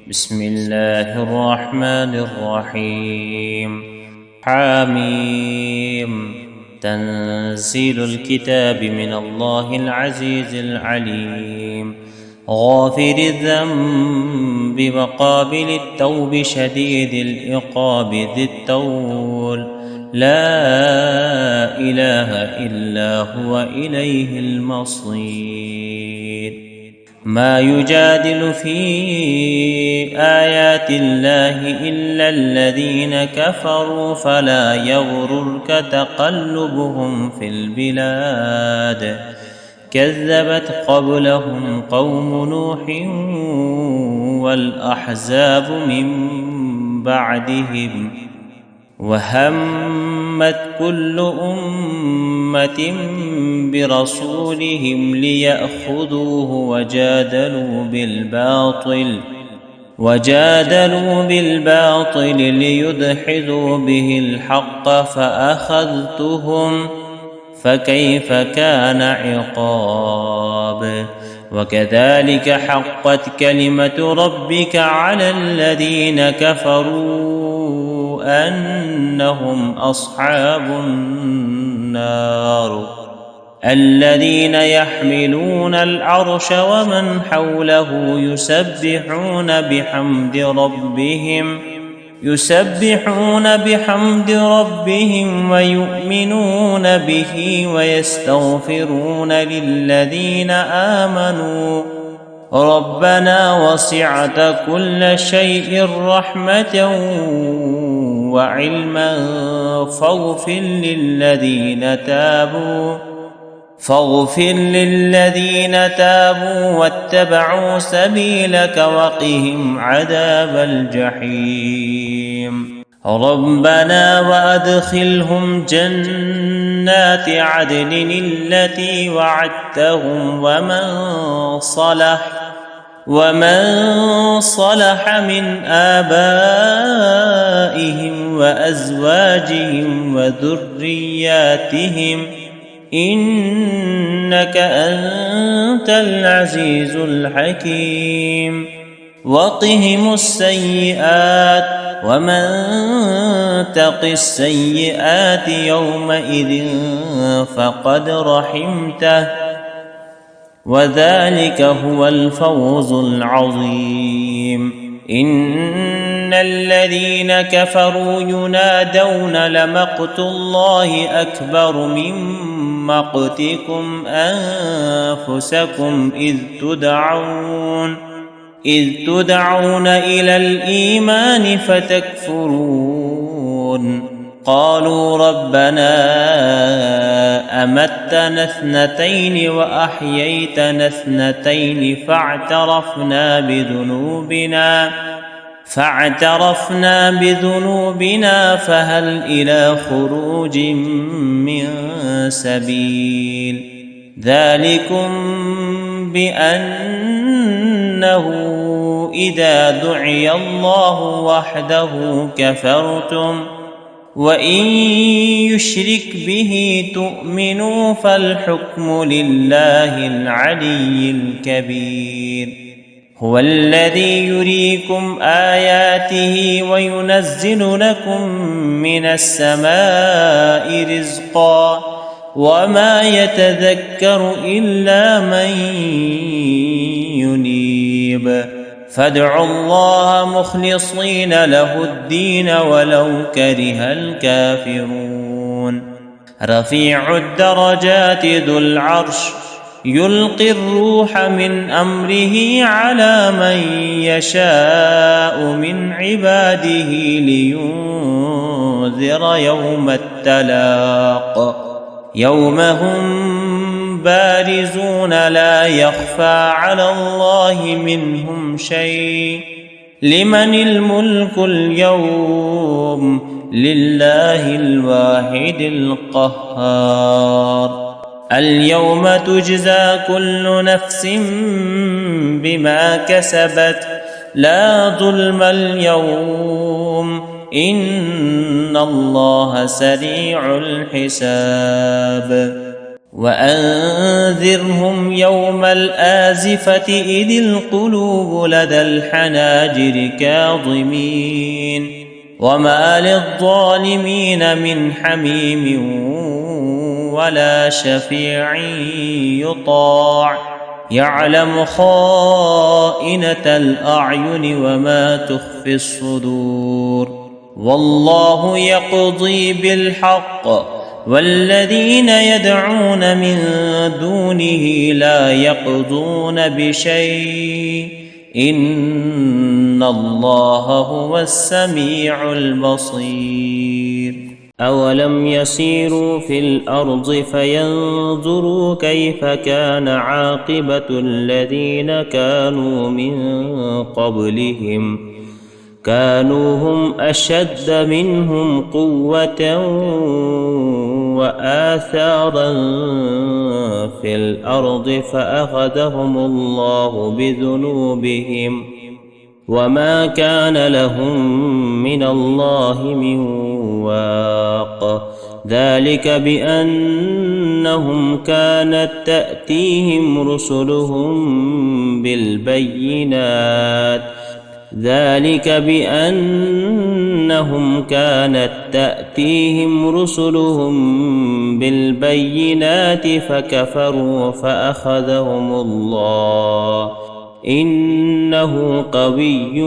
بسم الله الرحمن الرحيم. حميم. تنزيل الكتاب من الله العزيز العليم، غافر الذنب وقابل التوب شديد العقاب ذي الطول، لا إله إلا هو إليه المصير. ما يجادل في آيات الله إلا الذين كفروا، فلا يغررك تقلبهم في البلاد. كذبت قبلهم قوم نوح والأحزاب من بعدهم، وهمت كل أمة برسولهم ليأخذوه وجادلوا بالباطل ليدحضوا به الحق فأخذتهم، فكيف كان عقاب. وكذلك حقت كلمة ربك على الذين كفروا أنهم أصحاب النار. الذين يحملون العرش ومن حوله يسبحون بحمد ربهم ويؤمنون به ويستغفرون للذين آمنوا ربنا وسعت كل شيء رحمة وعلما فاغفر للذين تابوا واتبعوا سبيلك وقهم عذاب الجحيم. ربنا وأدخلهم جنات عدن التي وعدتهم ومن صلح من آبائهم وأزواجهم وذرياتهم إنك أنت العزيز الحكيم. وقهم السيئات ومن تق السيئات يومئذ فقد رحمته، وذلك هو الفوز العظيم. إن الذين كفروا ينادون لمقت الله أكبر من مقتكم أنفسكم إذ تدعون إلى الإيمان فتكفرون. قالوا ربنا أمتنا اثنتين وأحييتنا اثنتين فاعترفنا بذنوبنا فهل إلى خروج من سبيل. ذلكم بأنه إذا دعي الله وحده كفرتم، وإن يشرك به تؤمنوا فالحكم لله العلي الكبير. هو الذي يريكم آياته وينزل لكم من السماء رزقا، وما يتذكر إلا من ينيب. فادعوا الله مخلصين له الدين ولو كره الكافرون. رفيع الدرجات ذو العرش يلقي الروح من أمره على من يشاء من عباده لينذر يوم التلاق، يوم هم بارزون لا يخفى على الله منهم شيء. لمن الملك اليوم؟ لله الواحد القهار. اليوم تجزى كل نفس بما كسبت لا ظلم اليوم إن الله سريع الحساب. وأنذرهم يوم الآزفة إذ القلوب لدى الحناجر كاظمين وما للظالمين من حميم ولا شفيع يطاع يعلم خائنة الأعين وما تخفي الصدور والله يقضي بالحق والذين يدعون من دونه لا يقضون بشيء إن الله هو السميع البصير أولم يسيروا في الأرض فينظروا كيف كان عاقبة الذين كانوا من قبلهم كانوا هم أشد منهم قوة وآثارا في الأرض فأخذهم الله بذنوبهم وما كان لهم من الله من واق ذلك بأنهم كانت تأتيهم رسلهم بالبينات فكفروا فأخذهم الله إنه قوي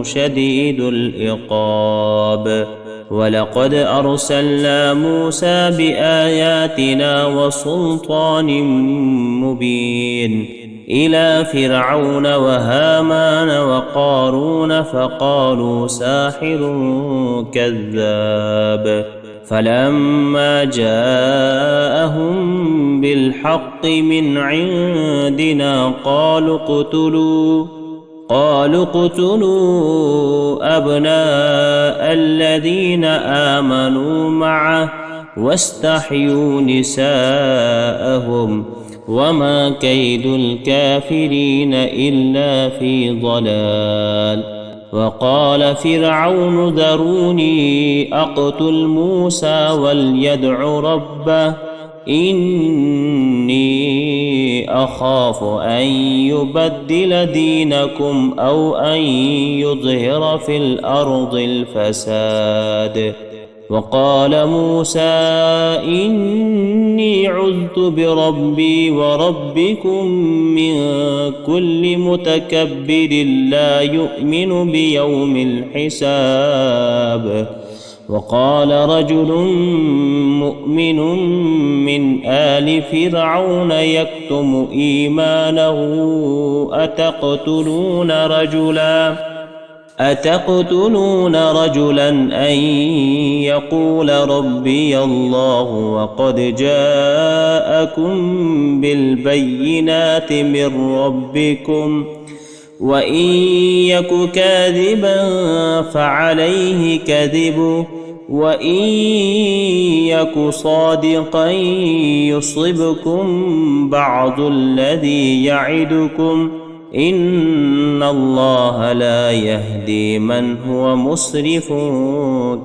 شديد العقاب ولقد أرسلنا موسى بآياتنا وسلطان مبين إلى فرعون وهامان وقارون فقالوا ساحر كذاب فلما جاءهم بالحق من عندنا قالوا اقتلوا أبناء الذين آمنوا معه واستحيوا نساءهم وما كيد الكافرين إلا في ضلال وقال فرعون ذروني أقتل موسى وليدع ربه إني أخاف أن يبدل دينكم أو أن يظهر في الأرض الفساد وقال موسى إني عذت بربي وربكم من كل متكبر لا يؤمن بيوم الحساب وقال رجل مؤمن من آل فرعون يكتم إيمانه أتقتلون رجلا أن يقول ربي الله وقد جاءكم بالبينات من ربكم وإن يك كاذبا فعليه كذبه وإن يك صادقا يصبكم بعض الذي يعدكم إن الله لا يهدي من هو مسرف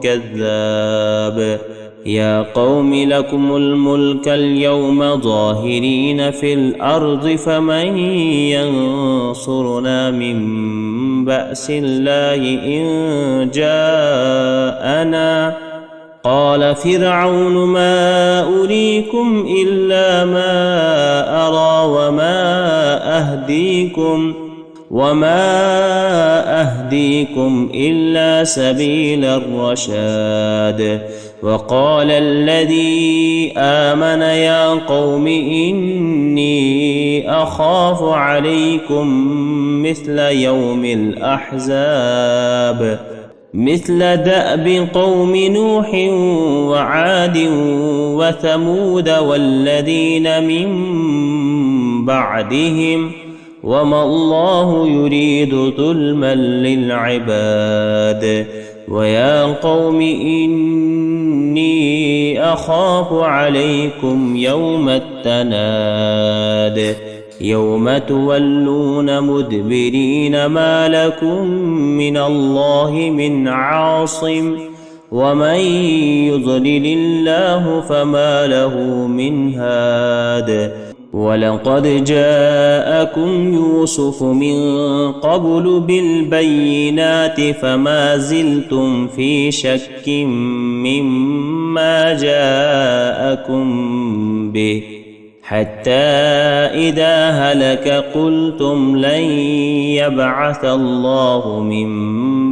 كذاب يا قوم لكم الملك اليوم ظاهرين في الأرض فمن ينصرنا من بأس الله إن جاءنا قال فرعون ما أريكم إلا ما أرى وما أهديكم إلا سبيل الرشاد وقال الذي آمن يا قوم إني أخاف عليكم مثل يوم الأحزاب مثل دأب قوم نوح وعاد وثمود والذين من بعدهم وما الله يريد ظلما للعباد ويا قوم إني أخاف عليكم يوم التناد يوم تولون مدبرين ما لكم من الله من عاصم ومن يضلل الله فما له من هاد ولقد جاءكم يوسف من قبل بالبينات فما زلتم في شك مما جاءكم به حتى إذا هلك قلتم لن يبعث الله من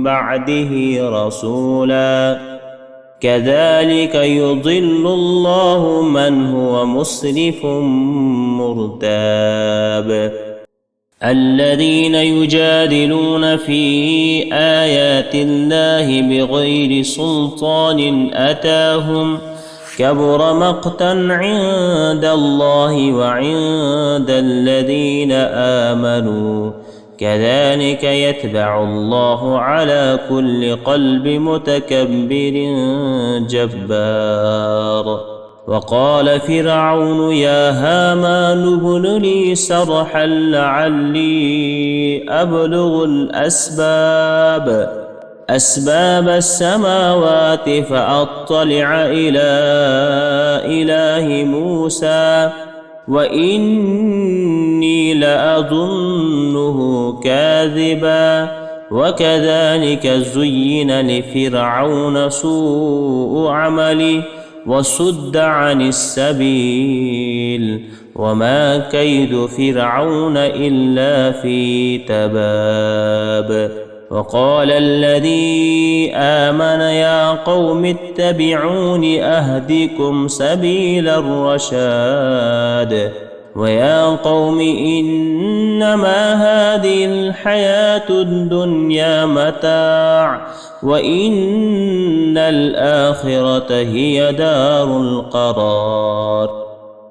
بعده رسولا كذلك يضل الله من هو مسرف مرتاب الذين يجادلون في آيات الله بغير سلطان أتاهم كبر مقتا عند الله وعند الذين آمنوا كذلك يتبع الله على كل قلب متكبر جبار وقال فرعون يا هامان ابن لي صرحا لعلي أبلغ أسباب السماوات فأطلع إلى إله موسى وإني لأظنه كاذبا وكذلك زين لفرعون سوء عمله وصد عن السبيل وما كيد فرعون إلا في تباب وقال الذي آمن يا قوم اتبعون أهدكم سبيل الرشاد ويا قوم إنما هذه الحياة الدنيا متاع وإن الآخرة هي دار القرار